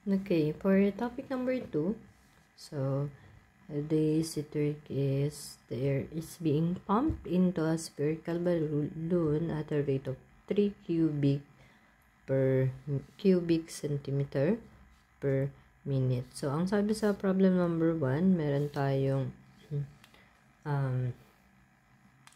Okay, for topic number 2, so the citric is the air is being pumped into a spherical balloon at a rate of 3 cubic centimeter per minute. So, ang sabi sa problem number 1, meron tayong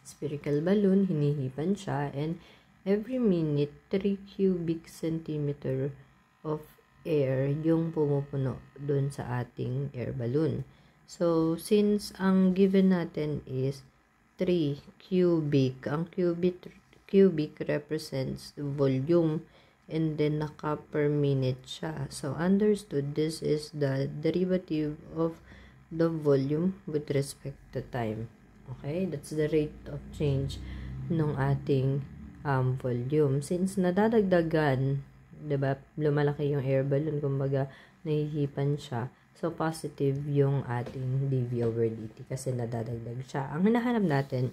spherical balloon, hinihipan siya, and every minute, 3 cubic centimeter of air yung pumupuno dun sa ating air balloon. So, since ang given natin is 3 cubic, ang cubic represents the volume and then naka per minute siya. So, understood, this is the derivative of the volume with respect to time. Okay, that's the rate of change ng ating volume. Since nadadagdagan, diba, lumalaki yung air balloon, kumbaga, nahihipan siya. So, positive yung ating dV over dt kasi nadadagdag siya. Ang hinahanap natin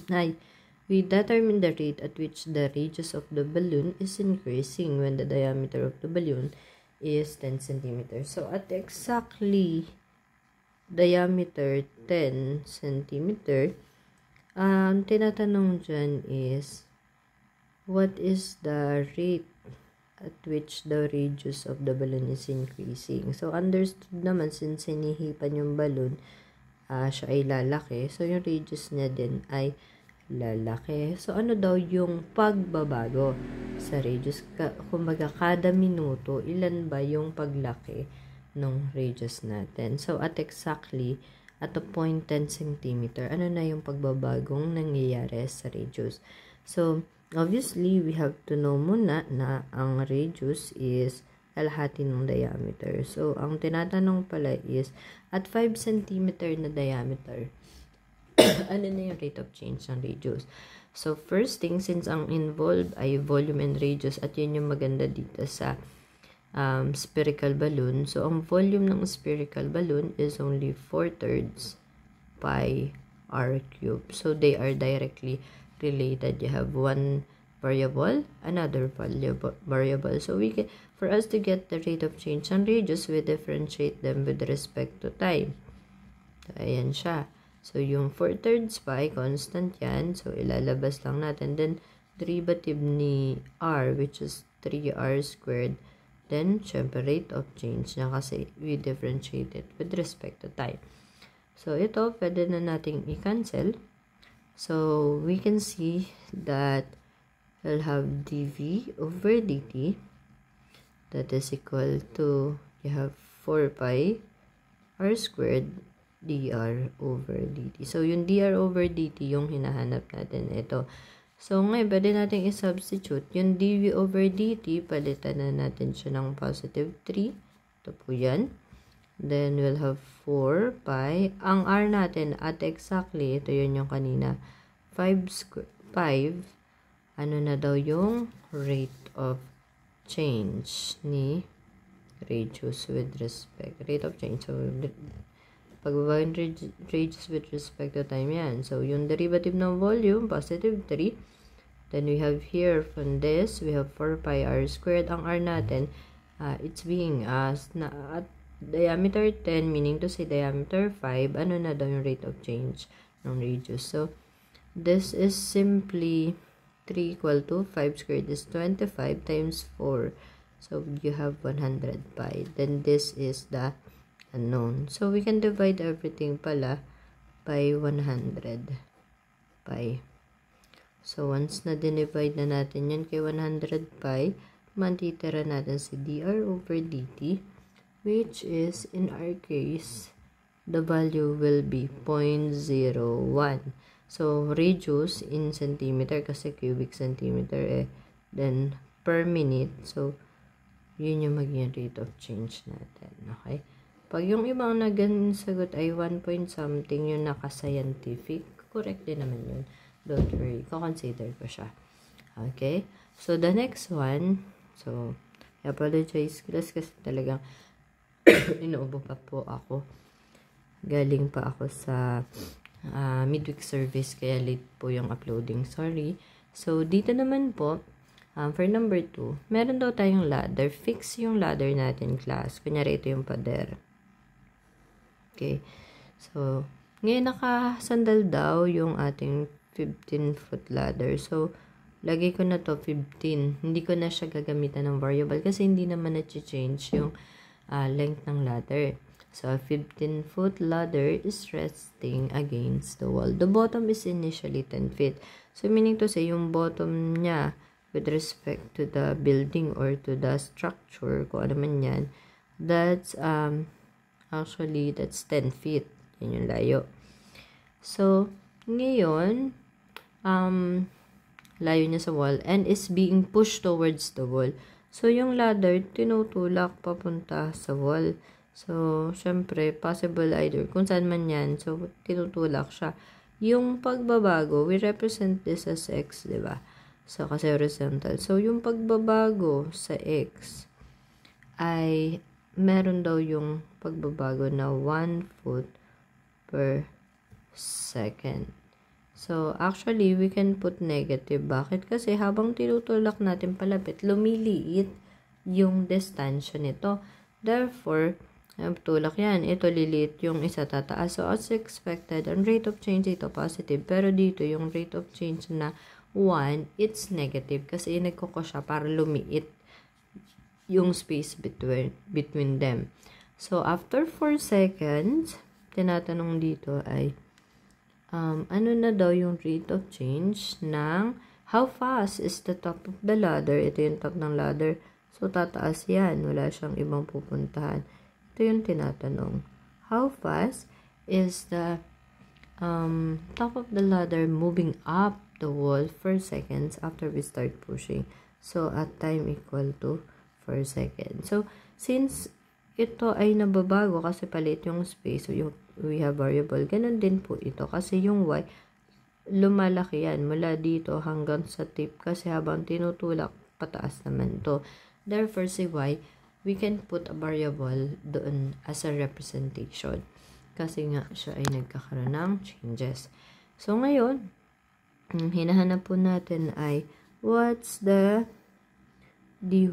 ay we determine the rate at which the radius of the balloon is increasing when the diameter of the balloon is 10 cm. So, at exactly diameter 10 cm, tinatanong dyan is, what is the rate at which the radius of the balloon is increasing? So, understood naman, since hinihipan yung balloon, siya ay lalaki. So, yung radius niya din ay lalaki. So, ano daw yung pagbabago sa radius? Kumbaga, kada minuto, ilan ba yung paglaki ng radius natin? So, at exactly, at a point 10 cm, ano na yung pagbabagong nangyayari sa radius? So, obviously, we have to know muna na ang radius is kalahati ng diameter. So, ang tinatanong pala is, at 5 cm na diameter, ano na yung rate of change ng radius? So, first thing, since ang involved ay volume and radius, at yun yung maganda dito sa spherical balloon. So, ang volume ng spherical balloon is only 4/3 pi r cube. So, they are directly related. You have one variable, another variable. So, for us to get the rate of change ng radius, we differentiate them with respect to time. So, ayan siya. So, yung 4/3 pi, constant yan. So, ilalabas lang natin. Then, derivative ni r, which is 3r squared. Then, syempre, rate of change na kasi we differentiate it with respect to time. So, ito, pwede na nating i-cancel. So, we can see that we'll have dV over dt. That is equal to, you have 4 pi r squared dr over dt. So, yung dr over dt yung hinahanap natin. Ito. So, ngayon, pwede natin i-substitute. Yung dv over dt, palitan na natin siya ng positive 3. Ito po yan. Then, we'll have 4 pi. Ang r natin, at exactly, ito yun yung kanina, 5, ano na daw yung rate of change ni radius with respect. Rate of change. So, pagbaba yung radius with respect to time yan. So, yung derivative ng volume, positive 3. Then, we have here from this, we have 4 pi r squared. Ang r natin, it's being asked na at diameter 10, meaning to say diameter 5, ano na daw yung rate of change ng radius. So, this is simply 3 equal to 5 squared is 25 times 4. So, you have 100 pi. Then, this is the unknown. So, we can divide everything pala by 100 pi. So, once na dinivide na natin yan kay 100 pi, matitira natin si dr over dt, which is, in our case, the value will be 0.01. So, radius in centimeter, kasi cubic centimeter then per minute. So, yun yung magiging rate of change natin. Okay? Pag yung ibang sagot ay 1 point something, yung naka-scientific, correct din naman yun. Don't worry, consider ko siya. Okay? So, the next one, so, I apologize kasi talagang inuubo pa po ako. Galing pa ako sa midweek service, kaya late po yung uploading. Sorry. So, dito naman po, For number 2, meron daw tayong ladder. Fix yung ladder natin, class. Kunyari, ito yung pader. Okay. So, ngayon nakasandal daw yung ating 15-foot ladder. So, lagay ko na to 15. Hindi ko na siya gagamitan ng variable kasi hindi naman na-change yung length ng ladder. So, a 15-foot ladder is resting against the wall. The bottom is initially 10 feet. So, meaning to say, yung bottom niya with respect to the building or to the structure, kung ano man yan, that's, actually, that's 10 feet. Yan yung layo. So, ngayon, layo niya sa wall and is being pushed towards the wall. So, yung ladder, tinutulak papunta sa wall. So, syempre, possible either kung saan man yan. So, tinutulak siya. Yung pagbabago, we represent this as x, di ba? So, kasi horizontal. So, yung pagbabago sa x ay meron daw yung pagbabago na 1 foot per second. So, actually, we can put negative. Bakit? Kasi habang tinutulak natin palapit, lumiliit yung distansya nito. Therefore, tulak yan. Ito liliit yung isa tataas. So, as expected, ang rate of change ito positive. Pero dito, yung rate of change na 1, it's negative. Kasi nagkuko siya para lumiit yung space between them. So, after 4 seconds, tinatanong dito ay, ano na daw yung rate of change ng how fast is the top of the ladder? Ito yung top ng ladder. So, tataas yan. Wala siyang ibang pupuntahan. Ito yung tinatanong. How fast is the top of the ladder moving up the wall 4 seconds after we start pushing? So, at time equal to 4 seconds. So, since ito ay nababago kasi palit yung space, so we have variable. Ganun din po ito kasi yung y, lumalaki yan mula dito hanggang sa tip kasi habang tinutulak, pataas naman to. Therefore, si y, we can put a variable doon as a representation kasi nga siya ay nagkakaroon ng changes. So, ngayon, hinahanap po natin ay what's the dy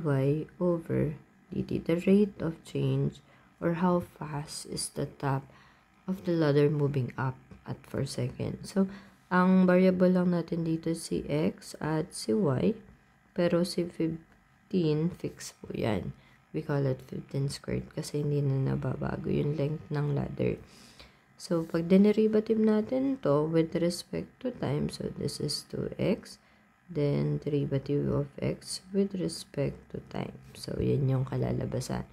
over dt, the rate of change or how fast is the top of the ladder moving up at 4 seconds. So, ang variable lang natin dito si x at si y, pero si 15 fix po yan. We call it 15 squared kasi hindi na nababago yung length ng ladder. So, pag dinerivative natin to with respect to time, so this is 2x, then derivative of x with respect to time. So, yan yung kalalabasan.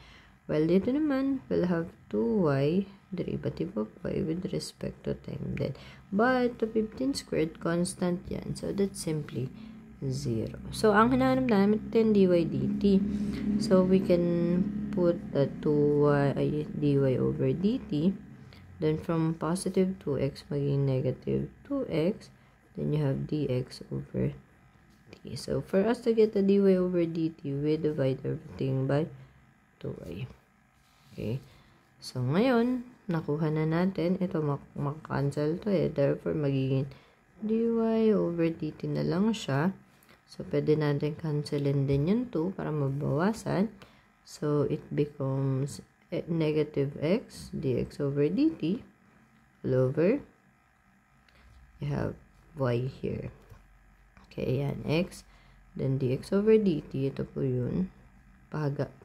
Well, dito naman, we'll have 2y, derivative of y with respect to time then. But, the 15 squared, constant yan. So, that's simply 0. So, ang hinahanap namin, 10 dy dt. So, we can put the 2y dy over dt. Then, from positive 2x, maging negative 2x. Then, you have dx over dt. So, for us to get the dy over dt, we divide everything by 2y. Okay. So, ngayon, nakuha na natin. Ito, makacancel to eh. Therefore, magiging dy over dt na lang siya. So, pwede natin cancelin din yung 2 para mabawasan. So, it becomes negative x dx over dt all over. You have y here. Okay, yan, x. Then, dx over dt. Ito po yun.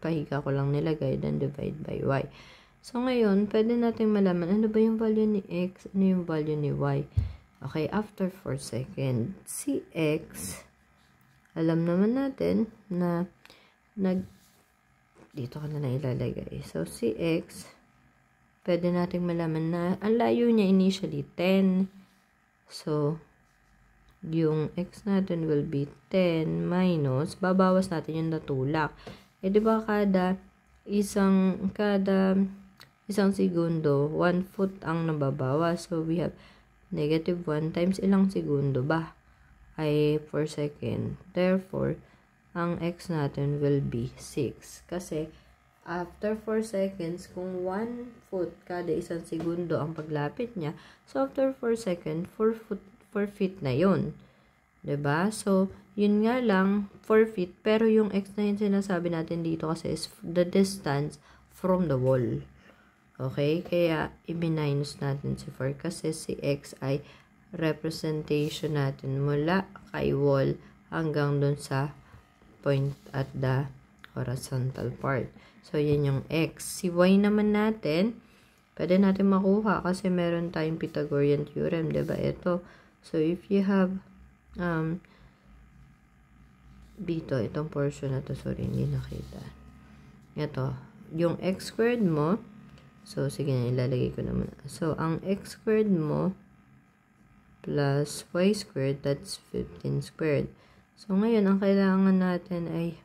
Pahiga ko lang nilagay. Then, divide by y. So, ngayon, pwede natin malaman ano ba yung value ni x, ano yung value ni y. Okay, after 4 seconds, si x, alam naman natin na dito ka na ilalagay. So, si x, pwede natin malaman na ang layo niya initially 10. So, yung x natin will be 10 minus, babawas natin yung natulak. Eh, di ba kada isang segundo, 1 foot ang nababawas. So, we have negative 1 times ilang segundo ba? Ay 4 second. Therefore, ang x natin will be 6. Kasi, after 4 seconds, kung 1 foot kada isang segundo ang paglapit niya, so after 4 seconds, 4 feet na yun. 'Diba? So, yun nga lang, 4 feet. Pero yung x na yung sinasabi natin dito kasi is the distance from the wall. Okay? Kaya, i-minus natin si 4 kasi si x ay representation natin mula kay wall hanggang dun sa point at the horizontal part. So, yan yung x. Si y naman natin, pwede natin makuha kasi meron tayong Pythagorean theorem, diba? Ito. So, if you have dito, itong portion na to, sorry, hindi nakita. Ito, yung x squared mo, so, sige na, ilalagay ko naman. So, ang x squared mo plus y squared, that's 15 squared. So, ngayon, ang kailangan natin ay,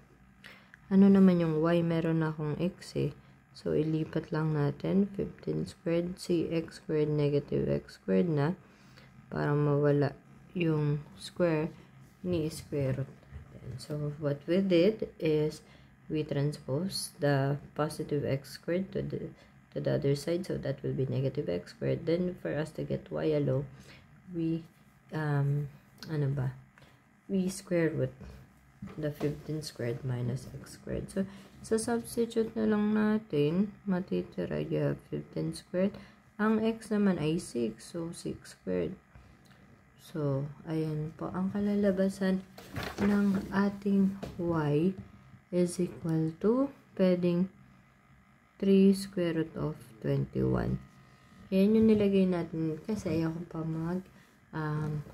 ano naman yung y? Meron akong x eh. So, ilipat lang natin, 15 squared, si x squared, negative x squared na, para mawala yung square ni square root natin. So, what we did is, we transpose the positive x squared to the other side, so that will be negative x squared. Then, for us to get y alone, we, we square root the 15 squared minus x squared. So, sa substitute na lang natin, matitira, you have 15 squared. Ang x naman ay 6, so 6 squared. So, ayan po, ang kalalabasan ng ating y is equal to, pwedeng 3 square root of 21. Ayan yung nilagay natin kasi ayaw ko pa mag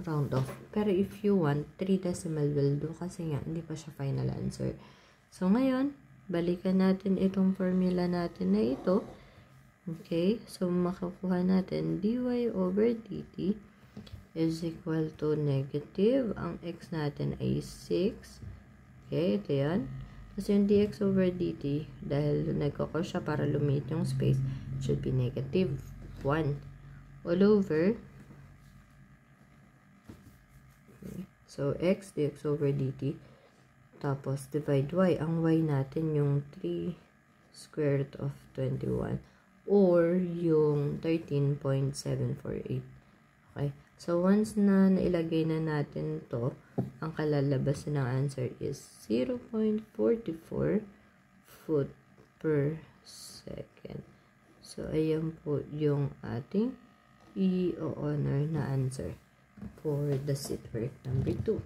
round off. Pero if you want, 3 decimal will do kasi nga, hindi pa siya final answer. So, ngayon, balikan natin itong formula natin na ito. Okay? So, makakuha natin dy over dt is equal to negative. Ang x natin ay 6. Okay, ito yan. Kasi yung dx over dt, dahil nagkakos siya para lumit yung space, should be negative 1 all over. Okay. So, x dx over dt. Tapos, divide y. Ang y natin yung 3 square root of 21. Or, yung 13.748. Okay. So, once na nailagay na natin to, ang kalalabas ng answer is 0.44 foot per second. So, ayan po yung ating i-honor na answer for the seat work number 2.